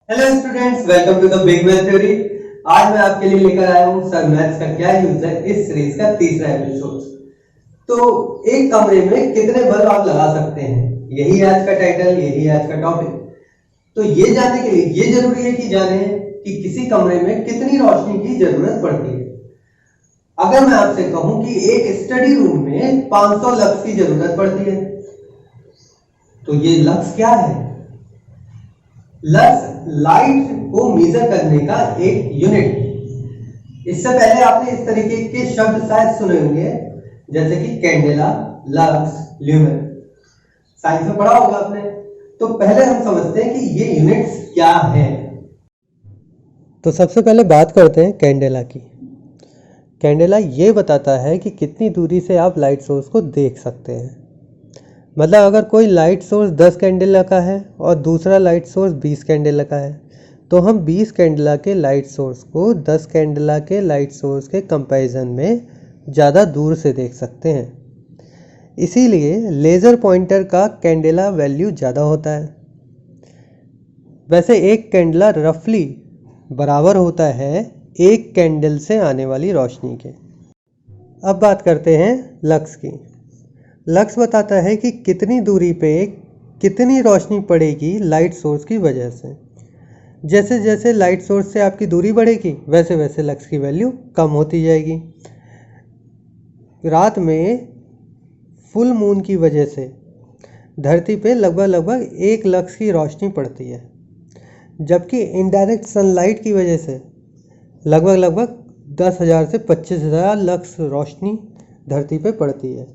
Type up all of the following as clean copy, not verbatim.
Hello students, welcome to the big math theory. आज मैं आपके लिए लेकर आया हूँ सर मैथ्स का क्या यूज है इस सीरीज का तीसरा एपिसोड। तो एक कमरे में कितने बल्ब आप लगा सकते हैं, यही आज का टाइटल, यही आज का टॉपिक। तो ये जानने के लिए ये जरूरी है कि जाने कि किसी कमरे में कितनी रोशनी की जरूरत पड़ती है। अगर मैं आपसे कहूं कि एक स्टडी रूम में 500 लक्स की जरूरत पड़ती है, तो ये लक्स क्या है? लक्स लाइट को मेजर करने का एक यूनिट। इससे पहले आपने इस तरीके के शब्द शायद सुने होंगे, जैसे कि कैंडेला, लक्स, ल्यूमेन। साइंस में पढ़ा होगा आपने। तो पहले हम समझते हैं कि ये यूनिट्स क्या हैं। तो सबसे पहले बात करते हैं कैंडेला की। कैंडेला ये बताता है कि कितनी दूरी से आप लाइट सोर्स को देख सकते हैं। मतलब अगर कोई लाइट सोर्स 10 कैंडेला का है और दूसरा लाइट सोर्स 20 कैंडेला का है, तो हम 20 कैंडेला के लाइट सोर्स को 10 कैंडेला के लाइट सोर्स के कंपैरिजन में ज़्यादा दूर से देख सकते हैं। इसीलिए लेज़र पॉइंटर का कैंडेला वैल्यू ज़्यादा होता है। वैसे एक कैंडेला रफली बराबर होता है एक कैंडल से आने वाली रोशनी के। अब बात करते हैं लक्स की। लक्स बताता है कि कितनी दूरी पे कितनी रोशनी पड़ेगी लाइट सोर्स की वजह से। जैसे जैसे लाइट सोर्स से आपकी दूरी बढ़ेगी, वैसे वैसे लक्स की वैल्यू कम होती जाएगी। रात में फुल मून की वजह से धरती पे लगभग 1 लक्स की रोशनी पड़ती है, जबकि इनडायरेक्ट सनलाइट की वजह से लगभग 10,000 से 25,000 लक्स रोशनी धरती पे पड़ती है।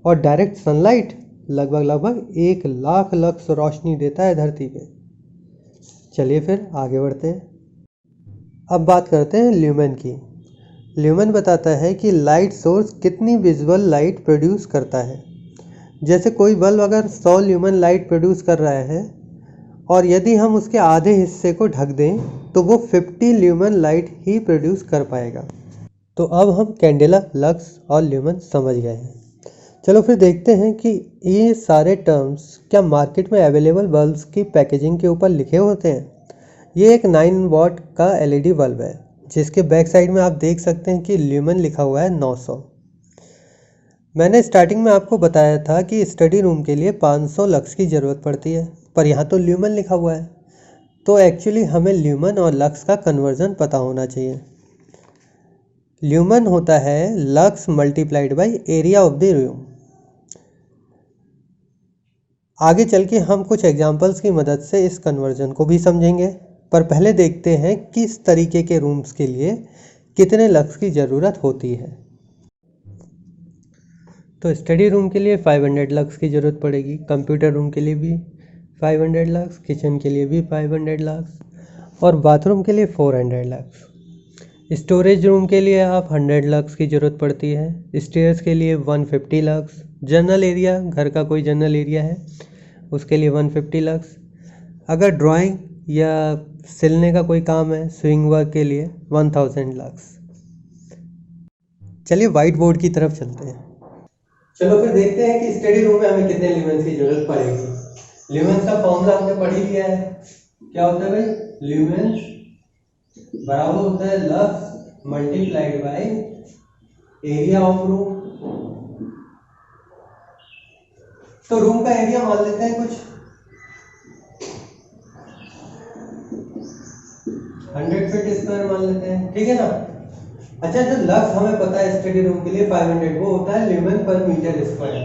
और डायरेक्ट सनलाइट लगभग 1 लाख लक्स रोशनी देता है धरती पे। चलिए फिर आगे बढ़ते हैं। अब बात करते हैं ल्यूमेन की। ल्यूमेन बताता है कि लाइट सोर्स कितनी विजुअल लाइट प्रोड्यूस करता है। जैसे कोई बल्ब अगर 100 ल्यूमेन लाइट प्रोड्यूस कर रहा है और यदि हम उसके आधे हिस्से को ढक दें, तो वो 50 ल्यूमेन लाइट ही प्रोड्यूस कर पाएगा। तो अब हम कैंडेला, लक्स और ल्यूमेन समझ गए हैं। चलो फिर देखते हैं कि ये सारे टर्म्स क्या मार्केट में अवेलेबल बल्ब्स की पैकेजिंग के ऊपर लिखे होते हैं। ये एक 9 वॉट का एलईडी बल्ब है, जिसके बैक साइड में आप देख सकते हैं कि ल्यूमेन लिखा हुआ है 900। मैंने स्टार्टिंग में आपको बताया था कि स्टडी रूम के लिए 500 लक्स की ज़रूरत पड़ती है, पर यहाँ तो ल्यूमेन लिखा हुआ है। तो एक्चुअली हमें ल्यूमेन और लक्स का कन्वर्जन पता होना चाहिए। ल्यूमेन होता है lux multiplied by area of the room. आगे चल के हम कुछ एग्जांपल्स की मदद से इस कन्वर्जन को भी समझेंगे, पर पहले देखते हैं किस तरीके के रूम्स के लिए कितने लक्स की ज़रूरत होती है। तो स्टडी रूम के लिए 500 लक्स की ज़रूरत पड़ेगी, कंप्यूटर रूम के लिए भी 500 लक्स, किचन के लिए भी 500 लक्स और बाथरूम के लिए 400 लक्स। स्टोरेज रूम के लिए आप 100 लक्स की ज़रूरत पड़ती है, स्टेयर्स के लिए 150 लक्स, जनरल एरिया, घर का कोई जनरल एरिया है उसके लिए 150 लक्स। अगर ड्राइंग या सिलने का कोई काम है, स्विंग वर्क के लिए 1000 लक्स। चलिए वाइट बोर्ड की तरफ चलते हैं। चलो फिर देखते हैं कि स्टडी रूम में हमें कितने ल्यूमेंस की जरूरत पड़ेगी। ल्यूमेंस का फॉर्मूला हमने पढ़ ही लिया है। क्या होता है भाई? ल्यूमेंस बराबर होता है lux multiplied by area of room. तो रूम का एरिया मान लेते हैं कुछ 100 फीट स्क्वायर मान लेते हैं, ठीक है ना। अच्छा, जो लक्स हमें पता है स्टडी रूम के लिए 500, वो होता है ल्यूमेन पर मीटर स्क्वायर।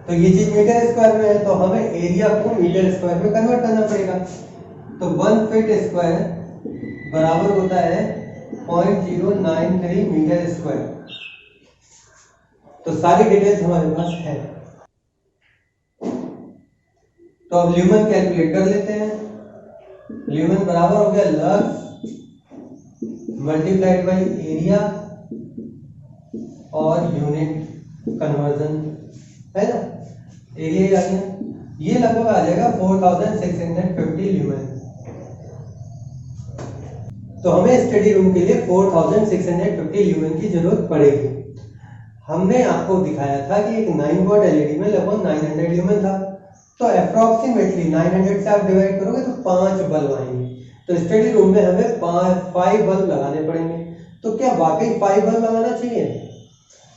तो ये चीज मीटर स्क्वायर में है, तो हमें एरिया को मीटर स्क्वायर में कन्वर्ट करना पड़ेगा। तो 1 फीट स्क्वायर बराबर होता है 0.093 मीटर स्क्वायर। तो सारी डिटेल्स हमारे पास है। तो अब ल्यूमेन कैलकुलेट कर लेते हैं। ल्यूमेन बराबर हो गया लक्स मल्टीप्लाइड बाय एरिया और यूनिट कन्वर्जन, है ना। एरिया ही आ गया, ये लगभग आ जाएगा 4650 ल्यूमेन। तो हमें स्टडी रूम के लिए 4650 ल्यूमेन की जरूरत पड़ेगी। हमने आपको दिखाया था कि एक 9 वॉट एलईडी में लगभग 900 ल्यूमेन था। तो अप्रोक्सीमेटली 900 से आप डिवाइड करोगे तो 5 बल्ब आएंगे। तो स्टडी रूम में हमें 5 बल्ब लगाने पड़ेंगे। तो क्या वाकई 5 बल्ब लगाना चाहिए?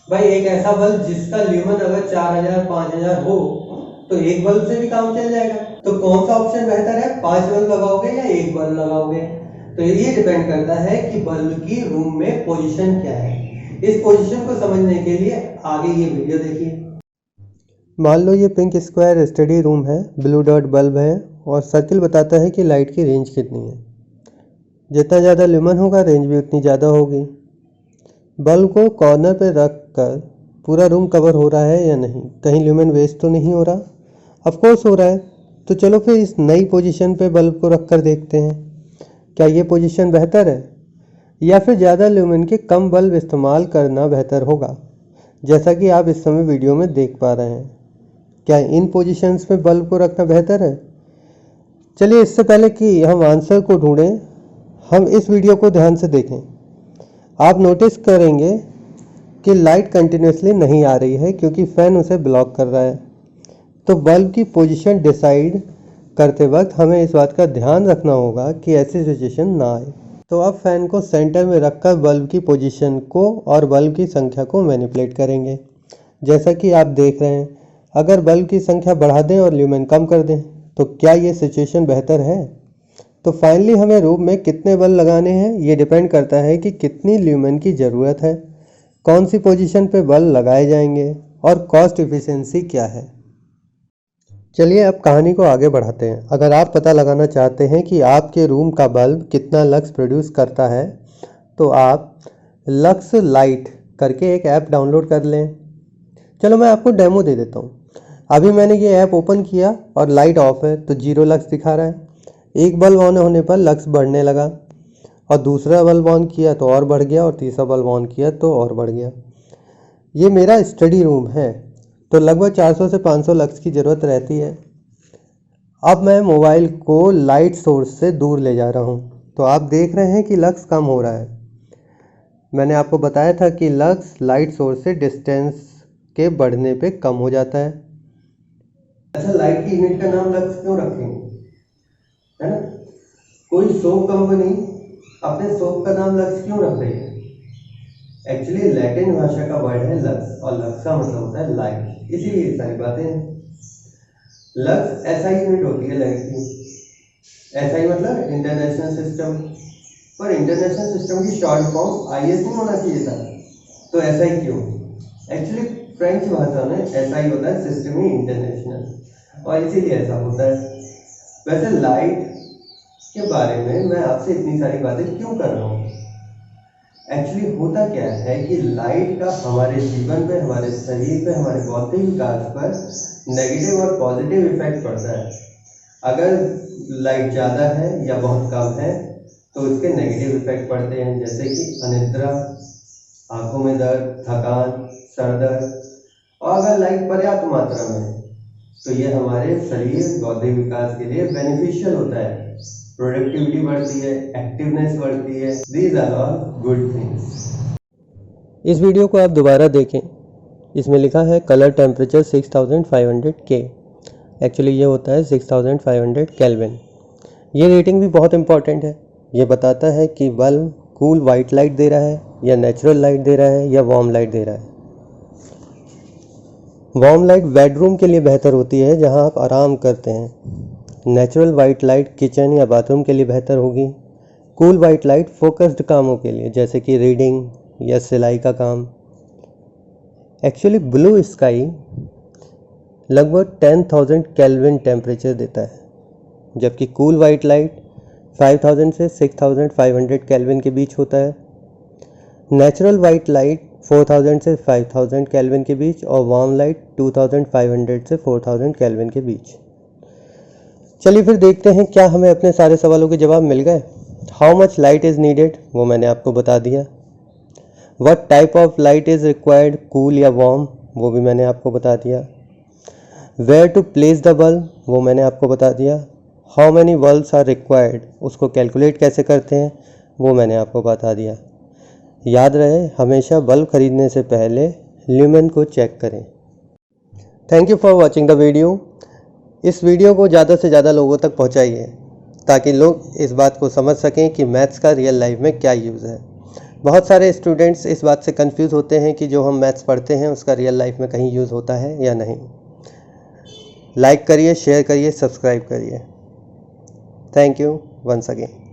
भाई एक ऐसा बल्ब जिसका ल्यूमन अगर 4000 5000 हो तो एक बल्ब से भी काम चल जाएगा। तो कौन सा ऑप्शन बेहतर है, 5 बल्ब लगाओगे या एक बल्ब लगाओगे? तो ये डिपेंड करता है कि बल्ब की रूम में पोजीशन क्या है। इस पोजीशन को समझने के लिए आगे ये वीडियो देखिए। मान लो ये पिंक स्क्वायर स्टडी रूम है, ब्लू डॉट बल्ब है और सर्किल बताता है कि लाइट की रेंज कितनी है। जितना ज़्यादा ल्यूमन होगा रेंज भी उतनी ज़्यादा होगी। बल्ब को कॉर्नर पे रख कर पूरा रूम कवर हो रहा है या नहीं, कहीं ल्यूमन वेस्ट तो नहीं हो रहा? ऑफ कोर्स हो रहा है। तो चलो फिर इस नई पोजीशन पे बल्ब को रख कर देखते हैं, क्या ये पोजीशन बेहतर है या फिर ज़्यादा ल्यूमन के कम बल्ब इस्तेमाल करना बेहतर होगा, जैसा कि आप इस समय वीडियो में देख पा रहे हैं। क्या इन पोजीशंस में बल्ब को रखना बेहतर है? चलिए इससे पहले कि हम आंसर को ढूंढें, हम इस वीडियो को ध्यान से देखें। आप नोटिस करेंगे कि लाइट कंटिन्यूसली नहीं आ रही है क्योंकि फ़ैन उसे ब्लॉक कर रहा है। तो बल्ब की पोजीशन डिसाइड करते वक्त हमें इस बात का ध्यान रखना होगा कि ऐसी सिचुएशन ना आए। तो अब फ़ैन को सेंटर में रखकर बल्ब की पोजीशन को और बल्ब की संख्या को मैनिपुलेट करेंगे। जैसा कि आप देख रहे हैं, अगर बल्ब की संख्या बढ़ा दें और ल्यूमेन कम कर दें तो क्या ये सिचुएशन बेहतर है? तो फाइनली हमें रूम में कितने बल्ब लगाने हैं ये डिपेंड करता है कि कितनी ल्यूमेन की ज़रूरत है, कौन सी पोजीशन पे बल्ब लगाए जाएंगे और कॉस्ट एफिशिएंसी क्या है। चलिए अब कहानी को आगे बढ़ाते हैं। अगर आप पता लगाना चाहते हैं कि आपके रूम का बल्ब कितना लक्स प्रोड्यूस करता है तो आप लक्स लाइट करके एक ऐप डाउनलोड कर लें। चलो मैं आपको डेमो दे देता हूँ। अभी मैंने ये ऐप ओपन किया और लाइट ऑफ है तो 0 लक्स दिखा रहा है। एक बल्ब ऑन होने पर लक्स बढ़ने लगा और दूसरा बल्ब ऑन किया तो और बढ़ गया और तीसरा बल्ब ऑन किया तो और बढ़ गया। ये मेरा स्टडी रूम है तो लगभग 400 से 500 लक्स की ज़रूरत रहती है। अब मैं मोबाइल को लाइट सोर्स से दूर ले जा रहा हूँ तो आप देख रहे हैं कि लक्स कम हो रहा है। मैंने आपको बताया था कि लक्स लाइट सोर्स से डिस्टेंस के बढ़ने पे कम हो जाता है। अच्छा, लाइट की यूनिट का नाम लक्स क्यों रखेंगे, है ना? कोई सोप कंपनी अपने सोप का नाम लक्स क्यों रख रही है? एक्चुअली लैटिन भाषा का वर्ड है लक्स और लक्स का मतलब होता है लाइट, इसीलिए ये सारी बातें हैं। लक्स एसआई यूनिट होती है लाइट की। एसआई मतलब इंटरनेशनल सिस्टम, पर इंटरनेशनल सिस्टम की शॉर्ट फॉर्म आईएस नहीं होना चाहिए था, तो एसआई क्यों? एक्चुअली फ्रेंच भाषा में एसआई होता है सिस्टम इंटरनेशनल, और इसीलिए ऐसा होता है। वैसे लाइट के बारे में मैं आपसे इतनी सारी बातें क्यों कर रहा हूँ? एक्चुअली होता क्या है कि लाइट का हमारे जीवन पे, हमारे शरीर पे, हमारे बौद्धिक विकास पर नेगेटिव और पॉजिटिव इफेक्ट पड़ता है। अगर लाइट ज़्यादा है या बहुत कम है तो इसके नेगेटिव इफेक्ट पड़ते हैं, जैसे कि अनिद्रा, आंखों में दर्द, थकान, सर दर्द। और अगर लाइट पर्याप्त मात्रा में तो ये हमारे शरीर बौद्धिक विकास के लिए बेनिफिशियल होता है। प्रोडक्टिविटी बढ़ती है, एक्टिवनेस बढ़ती है। These are all good things. इस वीडियो को आप दोबारा देखें, इसमें लिखा है कलर टेम्परेचर 6500 K। एक्चुअली ये होता है 6500 केल्विन। ये रेटिंग भी बहुत इंपॉर्टेंट है। ये बताता है कि बल्ब कूल वाइट लाइट दे रहा है या नेचुरल लाइट दे रहा है या वार्म लाइट दे रहा है। वार्म लाइट बेडरूम के लिए बेहतर होती है जहां आप आराम करते हैं। नेचुरल वाइट लाइट किचन या बाथरूम के लिए बेहतर होगी। कूल वाइट लाइट फोकस्ड कामों के लिए जैसे कि रीडिंग या सिलाई का काम। एक्चुअली ब्लू स्काई लगभग 10,000 केल्विन टेम्परेचर देता है, जबकि कूल वाइट लाइट 5000 से 6500 केल्विन के बीच होता है। नेचुरल वाइट लाइट 4000 से 5000 केल्विन के बीच और वार्म लाइट 2500 से 4000 केल्विन के बीच। चलिए फिर देखते हैं क्या हमें अपने सारे सवालों के जवाब मिल गए। How much light is needed वो मैंने आपको बता दिया। What type of light is required, cool या वार्म, वो भी मैंने आपको बता दिया। Where to place the bulb वो मैंने आपको बता दिया। How many bulbs are required, उसको कैलकुलेट कैसे करते हैं वो मैंने आपको बता दिया। याद रहे हमेशा बल्ब खरीदने से पहले ल्यूमेन को चेक करें। Thank you for watching the video. इस वीडियो को ज़्यादा से ज़्यादा लोगों तक पहुंचाइए ताकि लोग इस बात को समझ सकें कि मैथ्स का रियल लाइफ में क्या यूज़ है। बहुत सारे स्टूडेंट्स इस बात से कंफ्यूज होते हैं कि जो हम मैथ्स पढ़ते हैं उसका रियल लाइफ में कहीं यूज़ होता है या नहीं। लाइक करिए, शेयर करिए, सब्सक्राइब करिए। Thank you once again.